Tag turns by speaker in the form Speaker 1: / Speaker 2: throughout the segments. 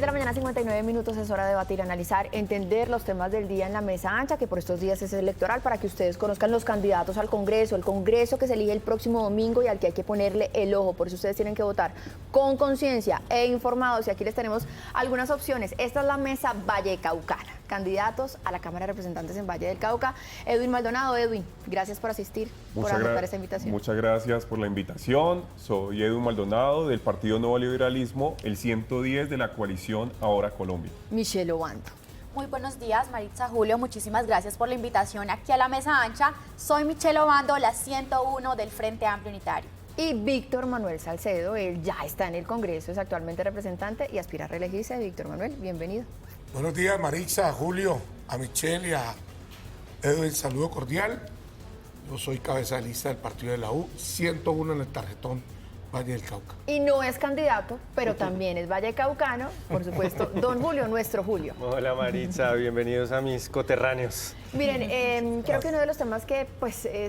Speaker 1: de la mañana, 59 minutos, es hora de debatir, analizar, entender los temas del día en la mesa ancha, que por estos días es electoral, para que ustedes conozcan los candidatos al Congreso, el Congreso que se elige el próximo domingo y al que hay que ponerle el ojo. Por eso ustedes tienen que votar con conciencia e informados. Y aquí les tenemos algunas opciones. Esta es la mesa vallecaucana. Candidatos a la Cámara de Representantes en Valle del Cauca. Edwin Maldonado. Edwin, gracias por asistir, por aceptar esta invitación.
Speaker 2: Muchas gracias por la invitación. Soy Edwin Maldonado del Partido Nuevo Liberalismo, el 110 de la coalición Ahora Colombia.
Speaker 1: Michelle Obando.
Speaker 3: Muy buenos días, Maritza, Julio, muchísimas gracias por la invitación aquí a la mesa ancha. Soy Michelle Obando, la 101 del Frente Amplio Unitario.
Speaker 1: Y Víctor Manuel Salcedo, él ya está en el Congreso, es actualmente representante y aspira a reelegirse. Víctor Manuel, bienvenido.
Speaker 4: Buenos días, Maritza, a Julio, a Michelle y a Edwin, saludo cordial. Yo soy cabeza de lista del partido de la U, 101 en el tarjetón Valle del Cauca.
Speaker 1: Y no es candidato, pero también es vallecaucano, por supuesto, don Julio, nuestro Julio.
Speaker 5: Hola Maritza, bienvenidos a mis coterráneos.
Speaker 1: Miren, creo que uno de los temas que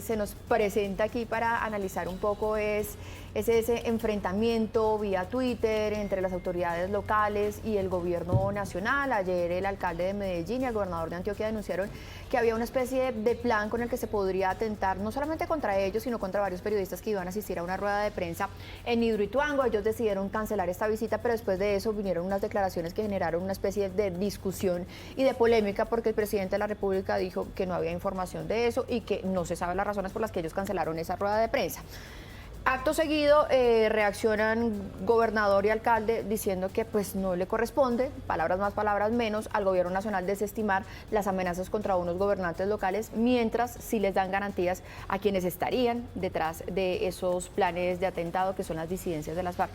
Speaker 1: se nos presenta aquí para analizar un poco es ese enfrentamiento vía Twitter entre las autoridades locales y el gobierno nacional. Ayer el alcalde de Medellín y el gobernador de Antioquia denunciaron que había una especie de plan con el que se podría atentar no solamente contra ellos, sino contra varios periodistas que iban a asistir a una rueda de prensa en Hidroituango. Ellos decidieron cancelar esta visita, pero después de eso vinieron unas declaraciones que generaron una especie de discusión y de polémica, porque el presidente de la República dijo que no había información de eso y que no se saben las razones por las que ellos cancelaron esa rueda de prensa. Acto seguido reaccionan gobernador y alcalde diciendo que pues no le corresponde, palabras más, palabras menos, al gobierno nacional desestimar las amenazas contra unos gobernantes locales, mientras sí les dan garantías a quienes estarían detrás de esos planes de atentado que son las disidencias de las FARC.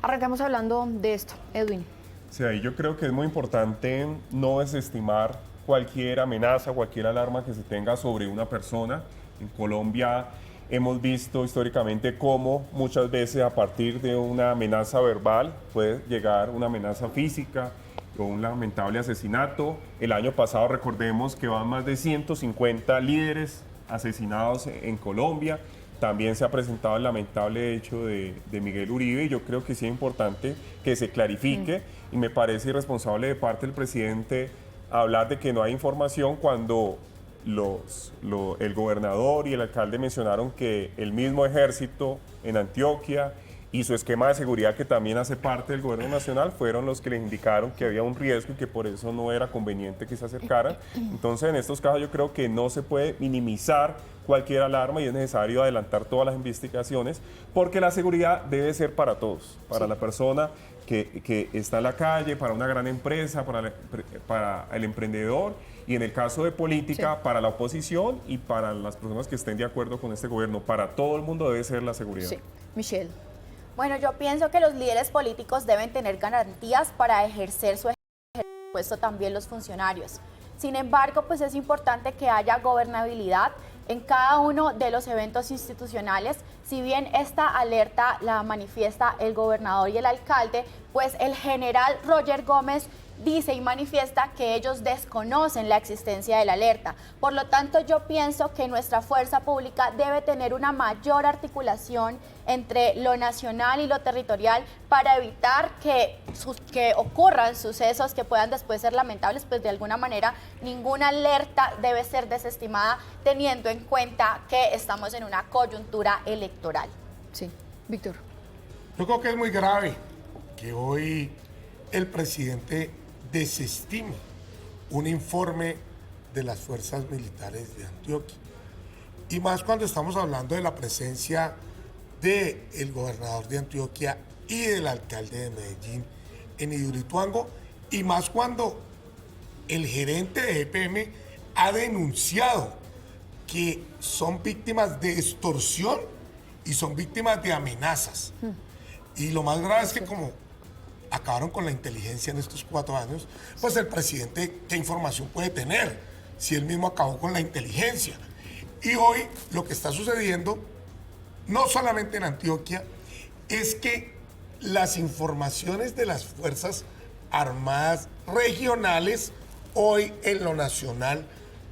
Speaker 1: Arrancamos hablando de esto, Edwin.
Speaker 2: Sí, ahí yo creo que es muy importante no desestimar cualquier amenaza, cualquier alarma que se tenga sobre una persona. En Colombia hemos visto históricamente cómo muchas veces a partir de una amenaza verbal puede llegar una amenaza física o un lamentable asesinato. El año pasado recordemos que van más de 150 líderes asesinados en Colombia. También se ha presentado el lamentable hecho de Miguel Uribe, y yo creo que sí es importante que se clarifique, y me parece irresponsable de parte del presidente hablar de que no hay información cuando el gobernador y el alcalde mencionaron que el mismo ejército en Antioquia y su esquema de seguridad, que también hace parte del gobierno nacional, fueron los que les indicaron que había un riesgo y que por eso no era conveniente que se acercaran. Entonces, en estos casos yo creo que no se puede minimizar cualquier alarma y es necesario adelantar todas las investigaciones, porque la seguridad debe ser para todos, para la persona que está en la calle, para una gran empresa, para el emprendedor, y en el caso de política, para la oposición y para las personas que estén de acuerdo con este gobierno. Para todo el mundo debe ser la seguridad.
Speaker 1: Sí, Michelle.
Speaker 3: Bueno, yo pienso que los líderes políticos deben tener garantías para ejercer su puesto, también los funcionarios. Sin embargo, pues es importante que haya gobernabilidad en cada uno de los eventos institucionales. Si bien esta alerta la manifiesta el gobernador y el alcalde, pues el general Roger Gómez dice y manifiesta que ellos desconocen la existencia de la alerta. Por lo tanto, yo pienso que nuestra fuerza pública debe tener una mayor articulación entre lo nacional y lo territorial para evitar que ocurran sucesos que puedan después ser lamentables. Pues de alguna manera ninguna alerta debe ser desestimada, teniendo en cuenta que estamos en una coyuntura electoral.
Speaker 1: Sí, Víctor.
Speaker 4: Yo creo que es muy grave que hoy el presidente desestime un informe de las fuerzas militares de Antioquia. Y más cuando estamos hablando de la presencia del gobernador de Antioquia y del alcalde de Medellín en Hidroituango, y más cuando el gerente de EPM ha denunciado que son víctimas de extorsión y son víctimas de amenazas. Y lo más grave es que como acabaron con la inteligencia en estos 4 años, pues el presidente, ¿qué información puede tener si él mismo acabó con la inteligencia? Y hoy lo que está sucediendo, no solamente en Antioquia, es que las informaciones de las Fuerzas Armadas regionales hoy en lo nacional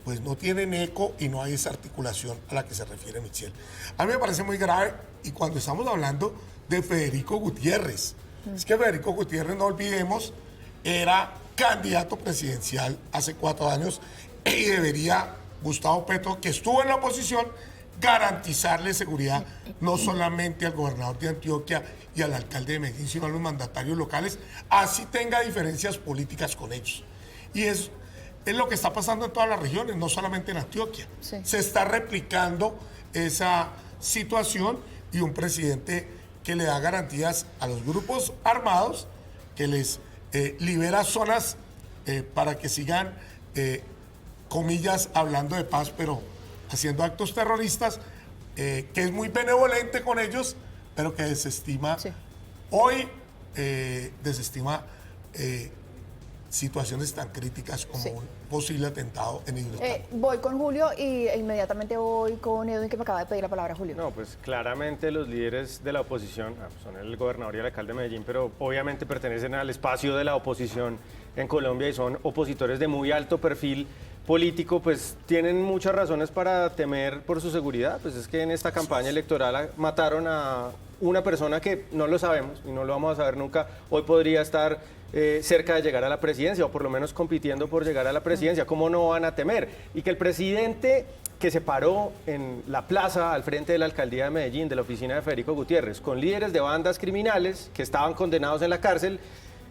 Speaker 4: pues no tienen eco y no hay esa articulación a la que se refiere Michelle. A mí me parece muy grave, y cuando estamos hablando de Federico Gutiérrez, es que Federico Gutiérrez, no olvidemos, era candidato presidencial hace 4 años y debería Gustavo Petro, que estuvo en la oposición, garantizarle seguridad no solamente al gobernador de Antioquia y al alcalde de Medellín, sino a los mandatarios locales, así tenga diferencias políticas con ellos. Y es lo que está pasando en todas las regiones, no solamente en Antioquia.
Speaker 1: Sí.
Speaker 4: Se está replicando esa situación y un presidente que le da garantías a los grupos armados, que les libera zonas para que sigan, comillas, hablando de paz, pero haciendo actos terroristas, que es muy benevolente con ellos, pero que desestima,
Speaker 1: Sí.
Speaker 4: hoy desestima situaciones tan críticas como
Speaker 1: Sí.
Speaker 4: un posible atentado en Hidroituango.
Speaker 1: Voy con Julio y inmediatamente voy con Edwin, que me acaba de pedir la palabra, Julio.
Speaker 5: No, pues claramente los líderes de la oposición son el gobernador y el alcalde de Medellín, pero obviamente pertenecen al espacio de la oposición en Colombia y son opositores de muy alto perfil político, pues tienen muchas razones para temer por su seguridad. Pues es que en esta campaña electoral mataron a una persona que no lo sabemos y no lo vamos a saber nunca. Hoy podría estar cerca de llegar a la presidencia o por lo menos compitiendo por llegar a la presidencia. ¿Cómo no van a temer? Y que el presidente que se paró en la plaza al frente de la alcaldía de Medellín, de la oficina de Federico Gutiérrez, con líderes de bandas criminales que estaban condenados en la cárcel,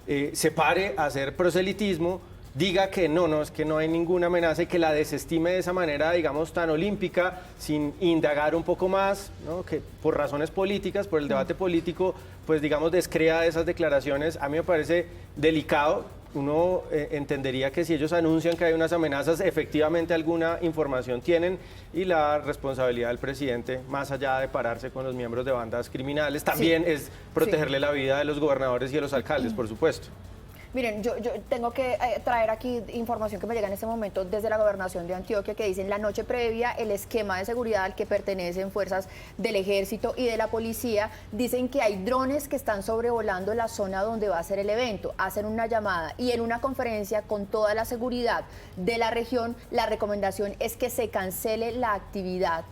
Speaker 5: se pare a hacer proselitismo, diga que no, es que no hay ninguna amenaza y que la desestime de esa manera, digamos, tan olímpica, sin indagar un poco más, ¿no? Que por razones políticas, por el debate político, pues digamos, descrea esas declaraciones. A mí me parece delicado. Uno entendería que si ellos anuncian que hay unas amenazas, efectivamente alguna información tienen, y la responsabilidad del presidente, más allá de pararse con los miembros de bandas criminales, también es protegerle la vida de los gobernadores y de los alcaldes, por supuesto.
Speaker 1: Miren, yo tengo que traer aquí información que me llega en este momento desde la gobernación de Antioquia, que dicen la noche previa el esquema de seguridad al que pertenecen fuerzas del ejército y de la policía, dicen que hay drones que están sobrevolando la zona donde va a ser el evento, hacen una llamada y en una conferencia con toda la seguridad de la región, la recomendación es que se cancele la actividad,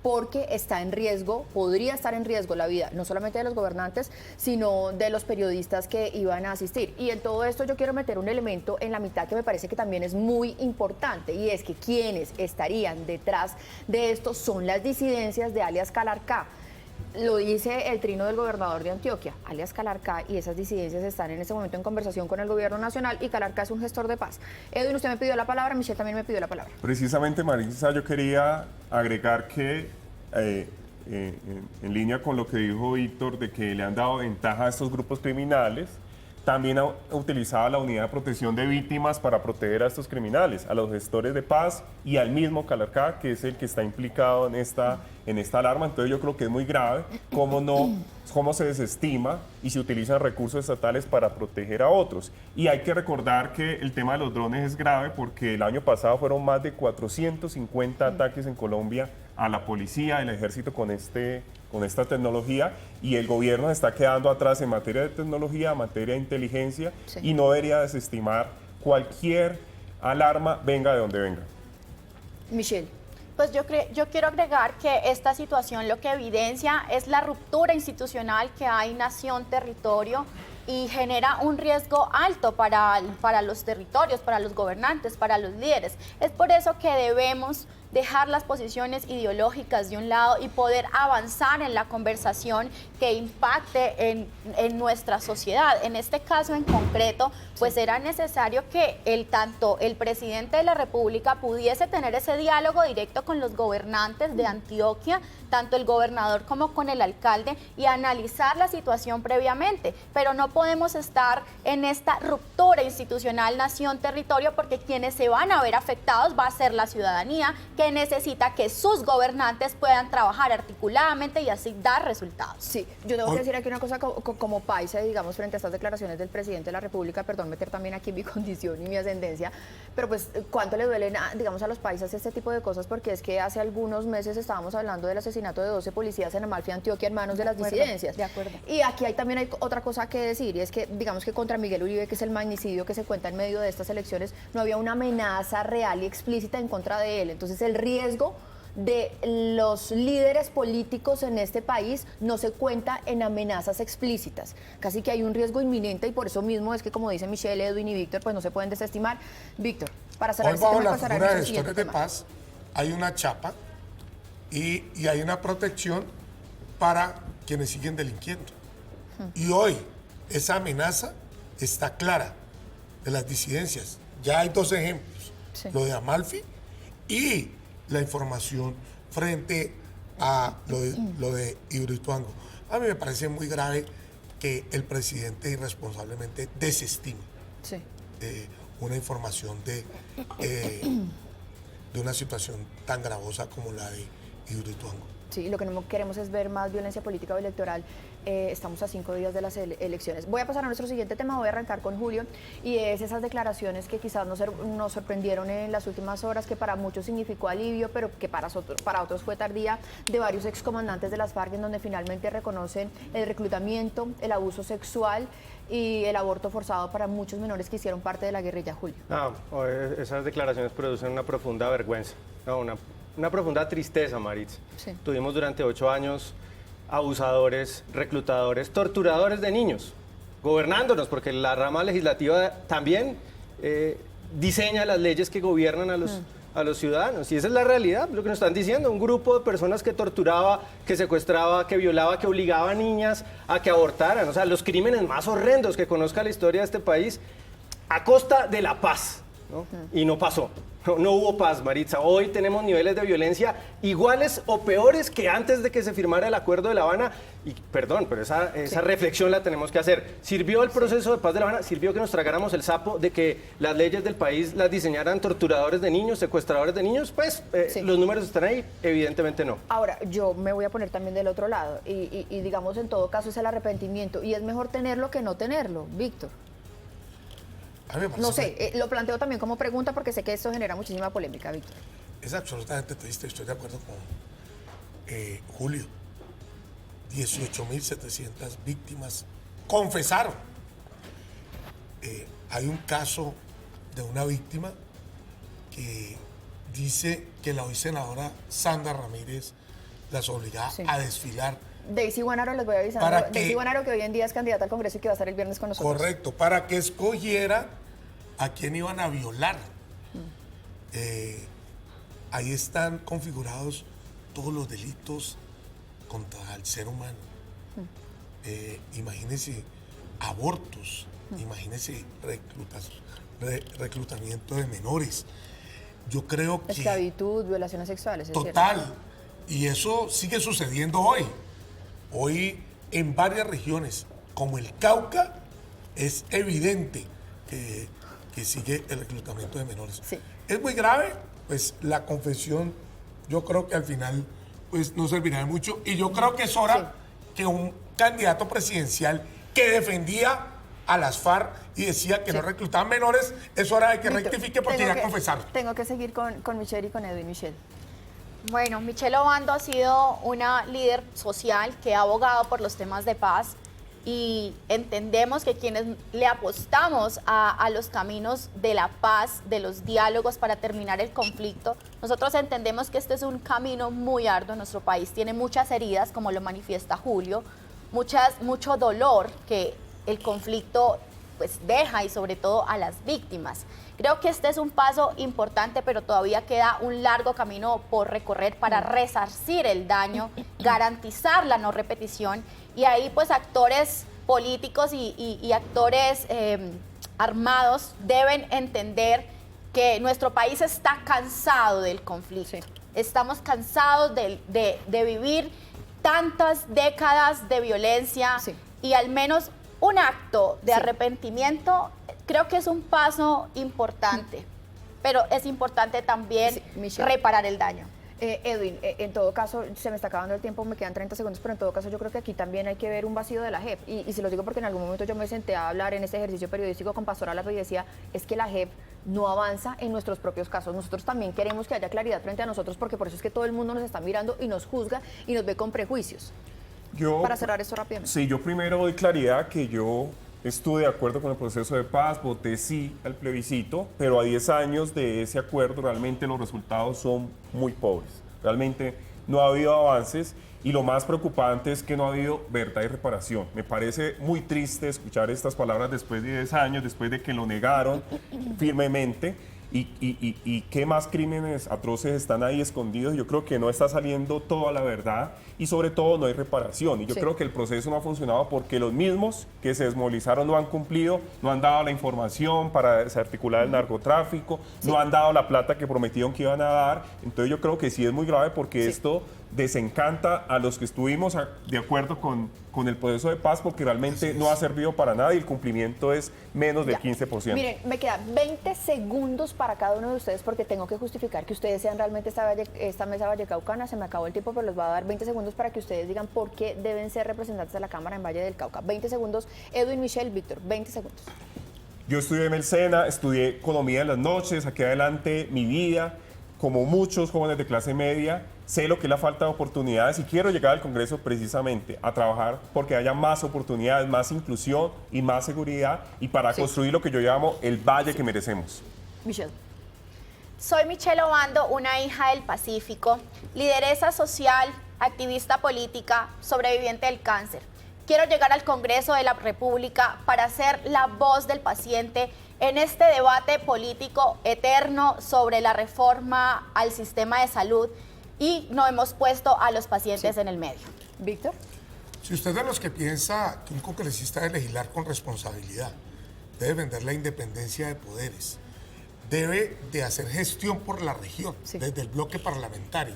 Speaker 1: porque está en riesgo, podría estar en riesgo la vida, no solamente de los gobernantes, sino de los periodistas que iban a asistir. Y en todo esto yo quiero meter un elemento en la mitad que me parece que también es muy importante, y es que quienes estarían detrás de esto son las disidencias de alias Calarcá. Lo dice el trino del gobernador de Antioquia, alias Calarcá, y esas disidencias están en este momento en conversación con el gobierno nacional, y Calarcá es un gestor de paz. Edwin, usted me pidió la palabra, Michelle también me pidió la palabra.
Speaker 2: Precisamente, Marisa, yo quería agregar que en línea con lo que dijo Víctor, de que le han dado ventaja a estos grupos criminales, también ha utilizado la unidad de protección de víctimas para proteger a estos criminales, a los gestores de paz y al mismo Calarcá, que es el que está implicado en esta alarma. Entonces yo creo que es muy grave cómo se desestima y se utilizan recursos estatales para proteger a otros. Y hay que recordar que el tema de los drones es grave porque el año pasado fueron más de 450 ataques en Colombia a la policía, al ejército con esta tecnología, y el gobierno se está quedando atrás en materia de tecnología, en materia de inteligencia,
Speaker 1: Sí.
Speaker 2: y no debería desestimar cualquier alarma, venga de donde venga.
Speaker 1: Michelle.
Speaker 3: Pues yo quiero agregar que esta situación lo que evidencia es la ruptura institucional que hay nación-territorio y genera un riesgo alto para los territorios, para los gobernantes, para los líderes. Es por eso que debemos dejar las posiciones ideológicas de un lado y poder avanzar en la conversación que impacte en nuestra sociedad. En este caso en concreto, pues era necesario que tanto el presidente de la República pudiese tener ese diálogo directo con los gobernantes de Antioquia, tanto el gobernador como con el alcalde, y analizar la situación previamente. Pero no podemos estar en esta ruptura institucional nación-territorio, porque quienes se van a ver afectados va a ser la ciudadanía, que necesita que sus gobernantes puedan trabajar articuladamente y así dar resultados.
Speaker 1: Sí, yo tengo que decir aquí una cosa como paisa, digamos, frente a estas declaraciones del presidente de la República, perdón, meter también aquí mi condición y mi ascendencia, pero pues cuánto le duelen, digamos, a los paisas este tipo de cosas, porque es que hace algunos meses estábamos hablando del asesinato de 12 policías en Amalfi, Antioquia, en manos de las disidencias.
Speaker 3: De acuerdo.
Speaker 1: Y aquí también hay otra cosa que decir, y es que, digamos, que contra Miguel Uribe, que es el magnicidio que se cuenta en medio de estas elecciones, no había una amenaza real y explícita en contra de él. Entonces el riesgo de los líderes políticos en este país no se cuenta en amenazas explícitas. Casi que hay un riesgo inminente y por eso mismo es que, como dicen Michelle, Edwin y Víctor, pues no se pueden desestimar. Víctor, para cerrar
Speaker 4: Hoy
Speaker 1: este
Speaker 4: bajo
Speaker 1: tema,
Speaker 4: la
Speaker 1: pasará a
Speaker 4: figura de
Speaker 1: nuestro siguiente
Speaker 4: gestores de
Speaker 1: tema.
Speaker 4: paz hay una chapa y hay una protección para quienes siguen delinquiendo. Y hoy esa amenaza está clara de las disidencias. Ya hay dos ejemplos,
Speaker 1: Sí.
Speaker 4: lo de Amalfi y la información frente a lo de Hidroituango. A mí me parece muy grave que el presidente irresponsablemente desestime
Speaker 1: Sí.
Speaker 4: una información de una situación tan gravosa como la de Hidroituango.
Speaker 1: Sí, lo que no queremos es ver más violencia política o electoral. Estamos a 5 días de las elecciones. Voy a pasar a nuestro siguiente tema, voy a arrancar con Julio, y es esas declaraciones que quizás nos sorprendieron en las últimas horas, que para muchos significó alivio, pero que para otros fue tardía, de varios excomandantes de las FARC, en donde finalmente reconocen el reclutamiento, el abuso sexual y el aborto forzado para muchos menores que hicieron parte de la guerrilla, Julio.
Speaker 5: Esas declaraciones producen una profunda vergüenza, no, una profunda tristeza, Maritza.
Speaker 1: Sí.
Speaker 5: Tuvimos durante 8 años abusadores, reclutadores, torturadores de niños, gobernándonos, porque la rama legislativa también diseña las leyes que gobiernan a los ciudadanos. Y esa es la realidad, lo que nos están diciendo. Un grupo de personas que torturaba, que secuestraba, que violaba, que obligaba a niñas a que abortaran. O sea, los crímenes más horrendos que conozca la historia de este país a costa de la paz, ¿no? Y no pasó. No hubo paz, Maritza. Hoy tenemos niveles de violencia iguales o peores que antes de que se firmara el Acuerdo de La Habana. Y perdón, pero esa reflexión la tenemos que hacer. ¿Sirvió el proceso de paz de La Habana? ¿Sirvió que nos tragáramos el sapo de que las leyes del país las diseñaran torturadores de niños, secuestradores de niños? Pues
Speaker 1: Sí.
Speaker 5: los números están ahí, evidentemente no.
Speaker 1: Ahora, yo me voy a poner también del otro lado y digamos, en todo caso es el arrepentimiento y es mejor tenerlo que no tenerlo, Víctor.
Speaker 4: A mí me parece
Speaker 1: No sé, lo planteo también como pregunta porque sé que esto genera muchísima polémica, Víctor.
Speaker 4: Es absolutamente triste, estoy de acuerdo con Julio. 18.700 víctimas confesaron. Hay un caso de una víctima que dice que la hoy senadora Sandra Ramírez las obligaba
Speaker 1: Sí.
Speaker 4: a desfilar.
Speaker 1: Daisy Guanaro, les voy avisando.
Speaker 4: ¿Para qué?
Speaker 1: Daisy Guanaro, que hoy en día es candidata al Congreso y que va a estar el viernes con nosotros.
Speaker 4: Correcto, para que escogiera a quién iban a violar. Ahí están configurados todos los delitos contra el ser humano. Imagínense abortos, imagínense reclutamiento de menores. Yo creo que...
Speaker 1: Esclavitud, violaciones sexuales, es
Speaker 4: Total.
Speaker 1: cierto.
Speaker 4: Y eso sigue sucediendo hoy. Hoy en varias regiones, como el Cauca, es evidente que sigue el reclutamiento de menores.
Speaker 1: Sí.
Speaker 4: Es muy grave, pues la confesión yo creo que al final pues no servirá de mucho. Y yo creo que es hora que un candidato presidencial que defendía a las FARC y decía que no reclutaban menores, es hora de que
Speaker 1: Víctor,
Speaker 4: rectifique porque
Speaker 1: tengo
Speaker 4: ya
Speaker 1: que-
Speaker 4: confesaron.
Speaker 1: Tengo que seguir con Michelle y con Edwin. Michelle.
Speaker 3: Bueno, Michelle Obando ha sido una líder social que ha abogado por los temas de paz y entendemos que quienes le apostamos a los caminos de la paz, de los diálogos para terminar el conflicto, nosotros entendemos que este es un camino muy arduo. Nuestro país tiene muchas heridas, como lo manifiesta Julio, mucho dolor que el conflicto pues deja y sobre todo a las víctimas. Creo que este es un paso importante, pero todavía queda un largo camino por recorrer para resarcir el daño, garantizar la no repetición y ahí pues actores políticos y actores armados deben entender que nuestro país está cansado del conflicto.
Speaker 1: Sí.
Speaker 3: Estamos cansados de vivir tantas décadas de violencia
Speaker 1: Sí.
Speaker 3: y al menos un acto de
Speaker 1: Sí.
Speaker 3: arrepentimiento creo que es un paso importante, pero es importante también
Speaker 1: Sí, Michelle.
Speaker 3: reparar el daño.
Speaker 1: Edwin, en todo caso, se me está acabando el tiempo, me quedan 30 segundos, pero en todo caso yo creo que aquí también hay que ver un vacío de la JEP. Y se lo digo porque en algún momento yo me senté a hablar en este ejercicio periodístico con Pastora Lapa y decía, es que la JEP no avanza en nuestros propios casos. Nosotros también queremos que haya claridad frente a nosotros, porque por eso es que todo el mundo nos está mirando y nos juzga y nos ve con prejuicios. Para cerrar esto rápidamente.
Speaker 2: Sí, yo primero doy claridad que yo estuve de acuerdo con el proceso de paz, voté sí al plebiscito, pero a 10 años de ese acuerdo realmente los resultados son muy pobres. Realmente no ha habido avances y lo más preocupante es que no ha habido verdad y reparación. Me parece muy triste escuchar estas palabras después de 10 años, después de que lo negaron firmemente. Y qué más crímenes atroces están ahí escondidos. Yo creo que no está saliendo toda la verdad y sobre todo no hay reparación. Y yo creo que el proceso no ha funcionado porque los mismos que se desmovilizaron no han cumplido, no han dado la información para desarticular el narcotráfico, no han dado la plata que prometieron que iban a dar. Entonces yo creo que sí es muy grave porque esto desencanta a los que estuvimos de acuerdo con el proceso de paz porque realmente no ha servido para nada y el cumplimiento es menos del 15%.
Speaker 1: Miren, me quedan 20 segundos para cada uno de ustedes porque tengo que justificar que ustedes sean realmente esta mesa vallecaucana. Se me acabó el tiempo, pero les voy a dar 20 segundos para que ustedes digan por qué deben ser representantes de la Cámara en Valle del Cauca. 20 segundos. Edwin, Michelle, Víctor, 20 segundos.
Speaker 2: Yo estudié en el SENA, estudié economía en las noches, saqué adelante mi vida, como muchos jóvenes de clase media, sé lo que es la falta de oportunidades y quiero llegar al Congreso precisamente a trabajar porque haya más oportunidades, más inclusión y más seguridad y para construir lo que yo llamo el valle que merecemos.
Speaker 1: Michelle.
Speaker 3: Soy Michelle Obando, una hija del Pacífico, lideresa social, activista política, sobreviviente del cáncer. Quiero llegar al Congreso de la República para ser la voz del paciente en este debate político eterno sobre la reforma al sistema de salud y no hemos puesto a los pacientes en el medio.
Speaker 1: Víctor.
Speaker 4: Si usted es de los que piensa que un congresista debe legislar con responsabilidad, debe vender la independencia de poderes, debe de hacer gestión por la región, desde el bloque parlamentario,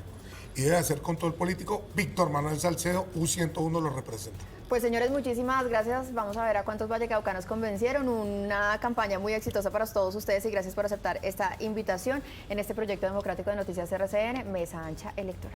Speaker 4: y debe hacer control político, Víctor Manuel Salcedo, U101 lo representa.
Speaker 1: Pues señores, muchísimas gracias. Vamos a ver a cuántos vallecaucanos convencieron. Una campaña muy exitosa para todos ustedes y gracias por aceptar esta invitación en este proyecto democrático de Noticias RCN, Mesa Ancha Electoral.